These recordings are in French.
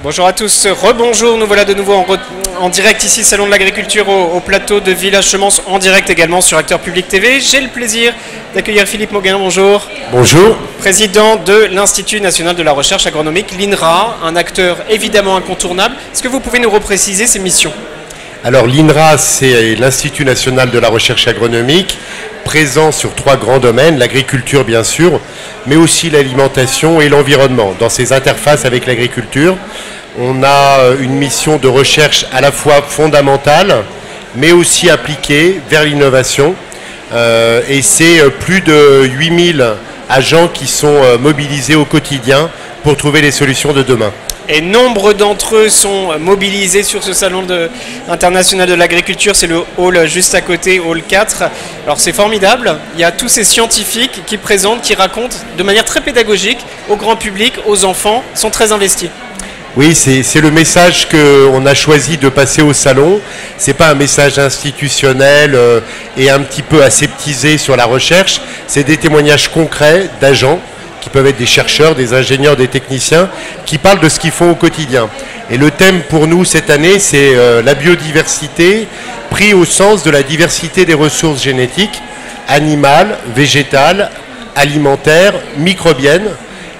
Bonjour à tous, rebonjour, nous voilà de nouveau en direct ici, Salon de l'Agriculture au plateau de Village-Semence, en direct également sur Acteur Public TV. J'ai le plaisir d'accueillir Philippe Mauguin, bonjour. Bonjour. Président de l'Institut National de la Recherche Agronomique, l'INRA, un acteur évidemment incontournable. Est-ce que vous pouvez nous repréciser ses missions? Alors l'INRA, c'est l'Institut National de la Recherche Agronomique, présent sur 3 grands domaines, l'agriculture bien sûr, mais aussi l'alimentation et l'environnement. Dans ses interfaces avec l'agriculture, on a une mission de recherche à la fois fondamentale, mais aussi appliquée vers l'innovation. Et c'est plus de 8000 agents qui sont mobilisés au quotidien pour trouver les solutions de demain. Et nombre d'entre eux sont mobilisés sur ce salon international de l'agriculture, c'est le hall juste à côté, hall 4. Alors c'est formidable, il y a tous ces scientifiques qui présentent, qui racontent de manière très pédagogique au grand public, aux enfants, sont très investis. Oui, c'est le message qu'on a choisi de passer au salon. Ce n'est pas un message institutionnel et un petit peu aseptisé sur la recherche, c'est des témoignages concrets d'agents qui peuvent être des chercheurs, des ingénieurs, des techniciens, qui parlent de ce qu'ils font au quotidien. Et le thème pour nous cette année, c'est la biodiversité, pris au sens de la diversité des ressources génétiques, animales, végétales, alimentaires, microbiennes.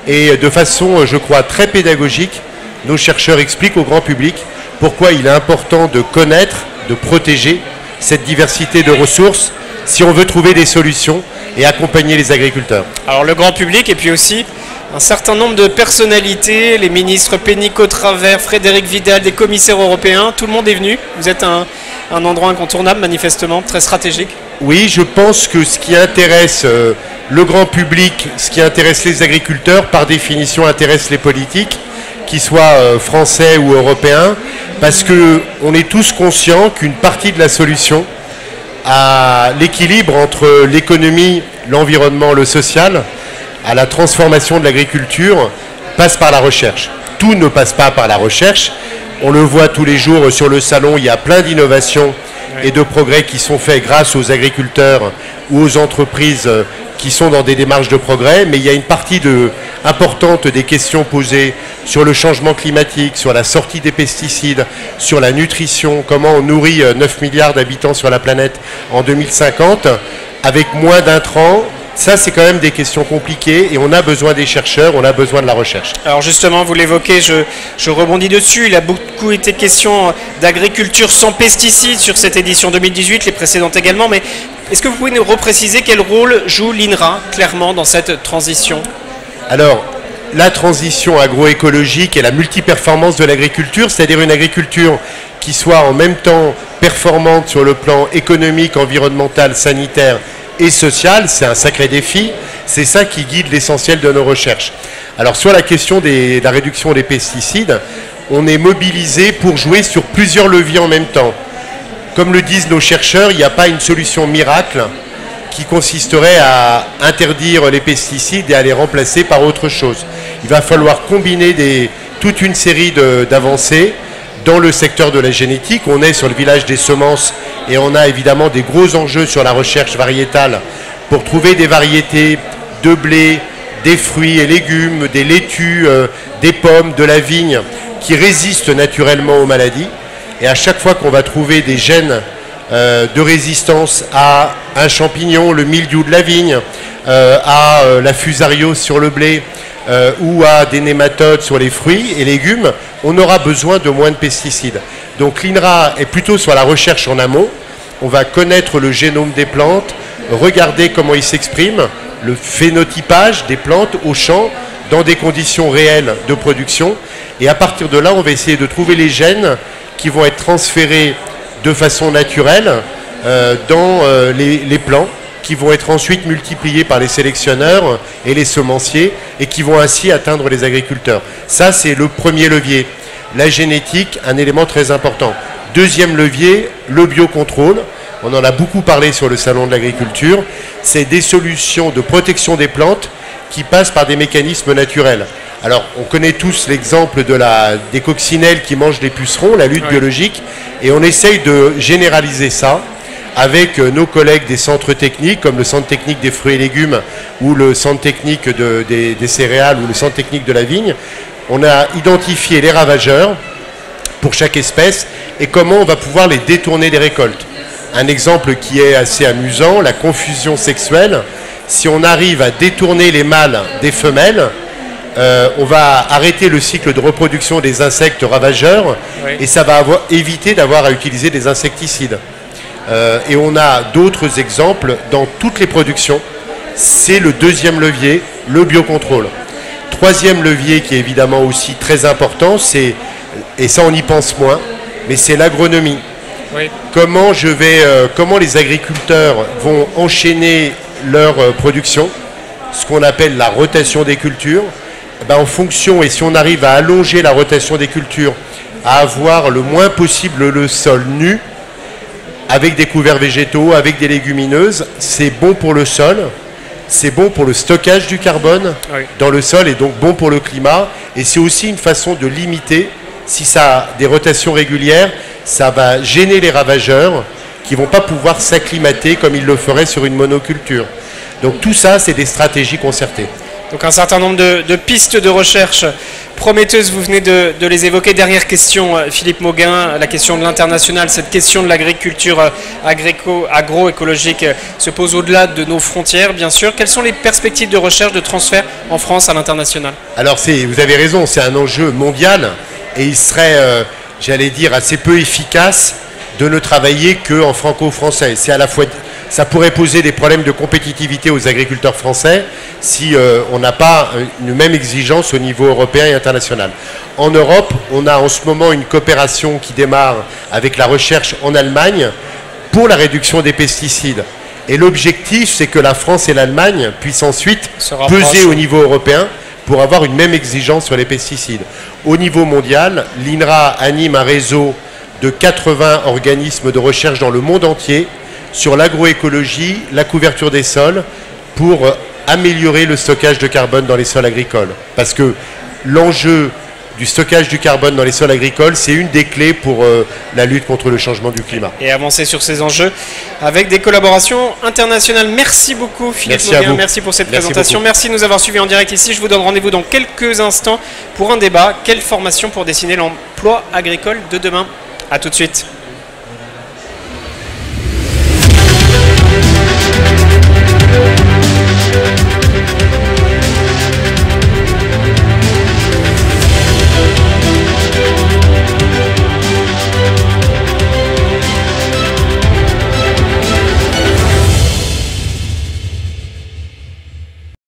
Et de façon, je crois, très pédagogique, nos chercheurs expliquent au grand public pourquoi il est important de connaître, de protéger cette diversité de ressources si on veut trouver des solutions et accompagner les agriculteurs. Alors le grand public et puis aussi un certain nombre de personnalités, les ministres Pénicaud, Travers, Frédéric Vidal, des commissaires européens, tout le monde est venu. Vous êtes un endroit incontournable manifestement, très stratégique. Oui, je pense que ce qui intéresse le grand public, ce qui intéresse les agriculteurs, par définition intéresse les politiques, qu'ils soient français ou européens, parce qu'on est tous conscients qu'une partie de la solution à l'équilibre entre l'économie, l'environnement, le social, à la transformation de l'agriculture, passe par la recherche. Tout ne passe pas par la recherche. On le voit tous les jours sur le salon, il y a plein d'innovations et de progrès qui sont faits grâce aux agriculteurs ou aux entreprises qui sont dans des démarches de progrès, mais il y a une partie importante des questions posées sur le changement climatique, sur la sortie des pesticides, sur la nutrition, comment on nourrit 9 milliards d'habitants sur la planète en 2050, avec moins d'intrants. Ça, c'est quand même des questions compliquées et on a besoin des chercheurs, on a besoin de la recherche. Alors justement, vous l'évoquez, je rebondis dessus. Il a beaucoup été question d'agriculture sans pesticides sur cette édition 2018, les précédentes également. Mais est-ce que vous pouvez nous repréciser quel rôle joue l'INRA clairement dans cette transition? Alors, la transition agroécologique et la multiperformance de l'agriculture, c'est-à-dire une agriculture qui soit en même temps performante sur le plan économique, environnemental, sanitaire et social, c'est un sacré défi. C'est ça qui guide l'essentiel de nos recherches. Alors sur la question de la réduction des pesticides, on est mobilisé pour jouer sur plusieurs leviers en même temps. Comme le disent nos chercheurs, il n'y a pas une solution miracle qui consisterait à interdire les pesticides et à les remplacer par autre chose. Il va falloir combiner toute une série d'avancées dans le secteur de la génétique. On est sur le village des semences et on a évidemment des gros enjeux sur la recherche variétale pour trouver des variétés de blé, des fruits et légumes, des laitues, des pommes, de la vigne qui résistent naturellement aux maladies. Et à chaque fois qu'on va trouver des gènes de résistance à un champignon, le mildiou de la vigne, à la fusariose sur le blé ou à des nématodes sur les fruits et légumes, on aura besoin de moins de pesticides. Donc l'INRA est plutôt sur la recherche en amont. On va connaître le génome des plantes, regarder comment ils s'expriment, le phénotypage des plantes au champ dans des conditions réelles de production. Et à partir de là, on va essayer de trouver les gènes qui vont être transférés de façon naturelle dans les plants, qui vont être ensuite multipliés par les sélectionneurs et les semenciers et qui vont ainsi atteindre les agriculteurs. Ça, c'est le premier levier. La génétique, un élément très important. Deuxième levier, le biocontrôle. On en a beaucoup parlé sur le salon de l'agriculture. C'est des solutions de protection des plantes qui passent par des mécanismes naturels. Alors, on connaît tous l'exemple des coccinelles qui mangent les pucerons, la lutte biologique, et on essaye de généraliser ça avec nos collègues des centres techniques, comme le centre technique des fruits et légumes ou le centre technique des céréales ou le centre technique de la vigne, on a identifié les ravageurs pour chaque espèce et comment on va pouvoir les détourner des récoltes. Un exemple qui est assez amusant, la confusion sexuelle. Si on arrive à détourner les mâles des femelles, on va arrêter le cycle de reproduction des insectes ravageurs, oui, et ça va éviter d'avoir à utiliser des insecticides. Et on a d'autres exemples dans toutes les productions. C'est le deuxième levier, le biocontrôle. Troisième levier qui est évidemment aussi très important, c'est, et ça on y pense moins, mais c'est l'agronomie. Oui. Comment les agriculteurs vont enchaîner leur production, ce qu'on appelle la rotation des cultures. Ben, en fonction, et si on arrive à allonger la rotation des cultures, à avoir le moins possible le sol nu, avec des couverts végétaux, avec des légumineuses, c'est bon pour le sol, c'est bon pour le stockage du carbone, oui, dans le sol, et donc bon pour le climat. Et c'est aussi une façon de limiter, si ça a des rotations régulières, ça va gêner les ravageurs qui ne vont pas pouvoir s'acclimater comme ils le feraient sur une monoculture. Donc tout ça, c'est des stratégies concertées. Donc un certain nombre de pistes de recherche prometteuses, vous venez de les évoquer. Dernière question, Philippe Mauguin, la question de l'international, cette question de l'agriculture agroécologique se pose au-delà de nos frontières, bien sûr. Quelles sont les perspectives de recherche, de transfert en France à l'international? Alors vous avez raison, c'est un enjeu mondial et il serait, j'allais dire, assez peu efficace de ne travailler qu'en franco-français. C'est à la fois... Ça pourrait poser des problèmes de compétitivité aux agriculteurs français si on n'a pas une même exigence au niveau européen et international. En Europe, on a en ce moment une coopération qui démarre avec la recherche en Allemagne pour la réduction des pesticides. Et l'objectif, c'est que la France et l'Allemagne puissent ensuite peser au niveau européen pour avoir une même exigence sur les pesticides. Au niveau mondial, l'INRA anime un réseau de 80 organismes de recherche dans le monde entier sur l'agroécologie, la couverture des sols, pour améliorer le stockage de carbone dans les sols agricoles. Parce que l'enjeu du stockage du carbone dans les sols agricoles, c'est une des clés pour la lutte contre le changement du climat. Et avancer sur ces enjeux avec des collaborations internationales. Merci beaucoup Philippe Mauguin, merci pour cette présentation. Merci de nous avoir suivis en direct ici. Je vous donne rendez-vous dans quelques instants pour un débat. Quelle formation pour dessiner l'emploi agricole de demain? A tout de suite.